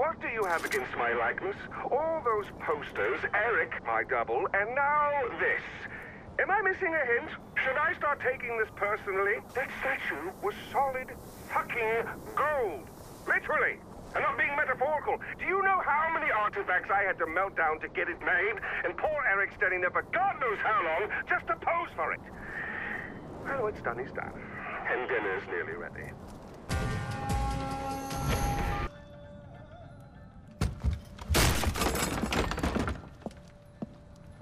What do you have against my likeness? All those posters, Eric, my double, and now this. Am I missing a hint? Should I start taking this personally? That statue was solid fucking gold. Literally. I'm not being metaphorical. Do you know how many artifacts I had to melt down to get it made? And poor Eric standing there for God knows how long just to pose for it. Well, what's done is done. And dinner's nearly ready.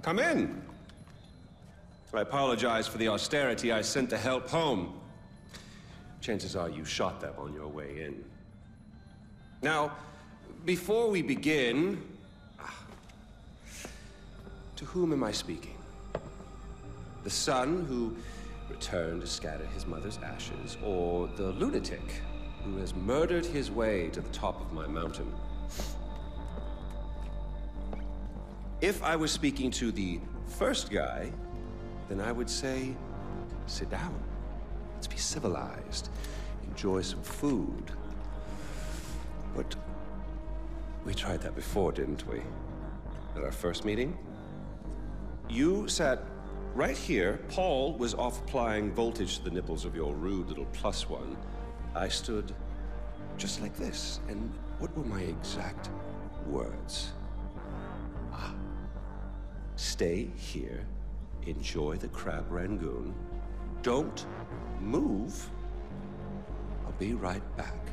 Come in. I apologize for the austerity I sent to help home. Chances are you shot them on your way in. Now, before we begin, to whom am I speaking? The son who returned to scatter his mother's ashes, or the lunatic who has murdered his way to the top of my mountain? If I was speaking to the first guy, then I would say, sit down. Let's be civilized. Enjoy some food. But we tried that before, didn't we? At our first meeting? You sat right here. Paul was off applying voltage to the nipples of your rude little plus one. I stood just like this. And what were my exact words? Stay here, enjoy the crab rangoon, don't move, I'll be right back.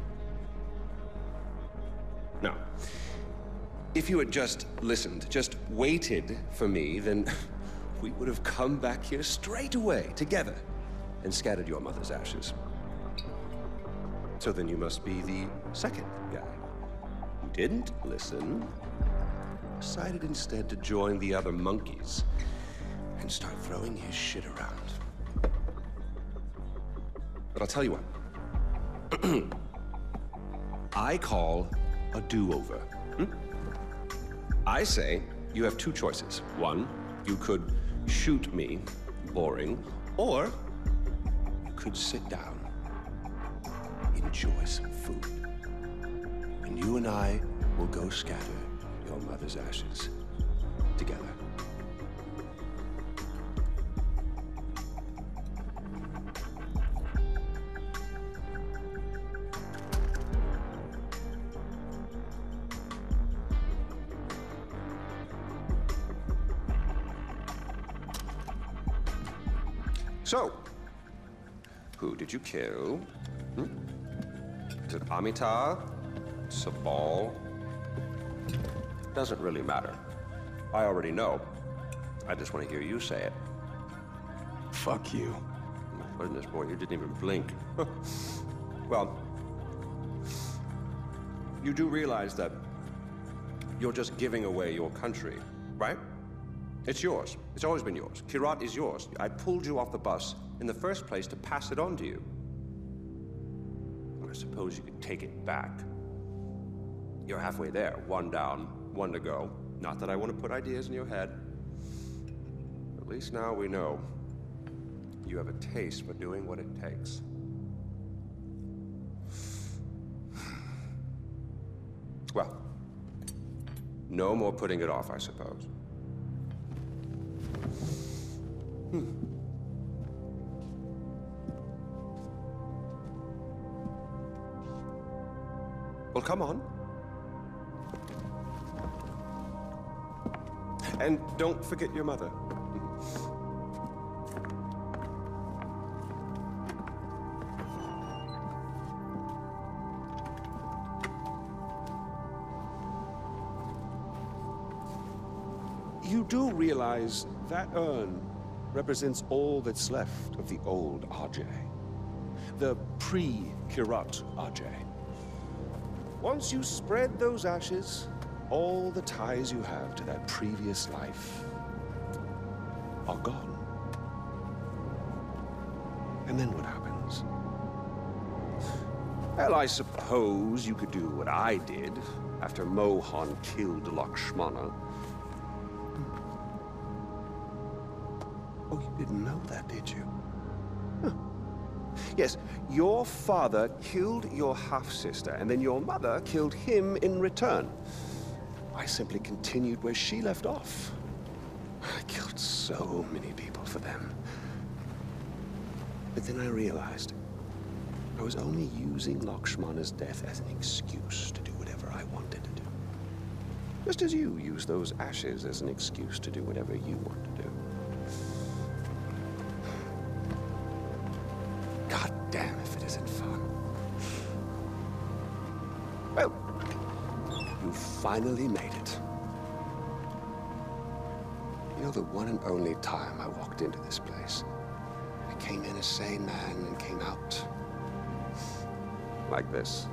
Now, if you had just listened, just waited for me, then we would have come back here straight away, together, and scattered your mother's ashes. So then you must be the second guy who didn't listen, decided instead to join the other monkeys and start throwing his shit around. But I'll tell you what. I call a do-over. I say you have two choices. One, you could shoot me, boring, or you could sit down, enjoy some food, and you and I will go scatter your mother's ashes together. So, who did you kill? Is it Amitabh? Sabal? Doesn't really matter. I already know. I just want to hear you say it. Fuck you. My goodness, boy, you didn't even blink. Well, you do realize that you're just giving away your country, right? It's yours. It's always been yours. Kirat is yours. I pulled you off the bus in the first place to pass it on to you. I suppose you could take it back. You're halfway there. One down, one to go. Not that I want to put ideas in your head. At least now we know you have a taste for doing what it takes. Well, no more putting it off, I suppose. Well, come on. And don't forget your mother. You do realize that urn represents all that's left of the old RJ. The pre-Kirat RJ. Once you spread those ashes, all the ties you have to that previous life are gone. And then what happens? Well, I suppose you could do what I did after Mohan killed Lakshmana. Oh, you didn't know that, did you? Huh. Yes, your father killed your half-sister, and then your mother killed him in return. I simply continued where she left off. I killed so many people for them. But then I realized I was only using Lakshmana's death as an excuse to do whatever I wanted to do. Just as you use those ashes as an excuse to do whatever you want to do. God damn if it isn't fun. Well, you finally made it. You know, the one and only time I walked into this place, I came in a sane man and came out like this.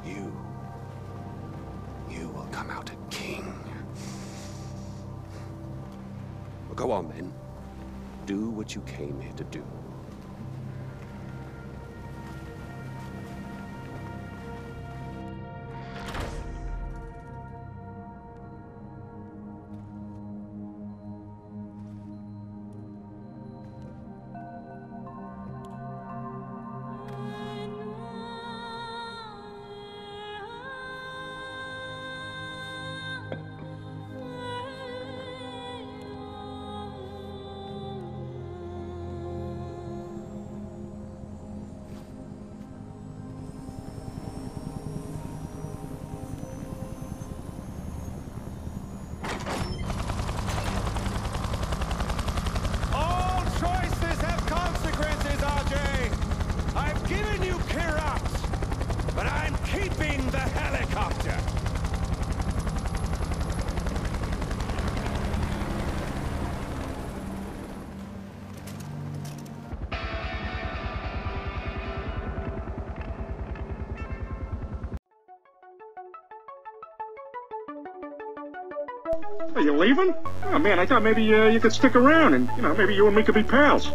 You will come out a king. Well, go on then. Do what you came here to do. Are you leaving? Oh man, I thought maybe you could stick around and, maybe you and me could be pals.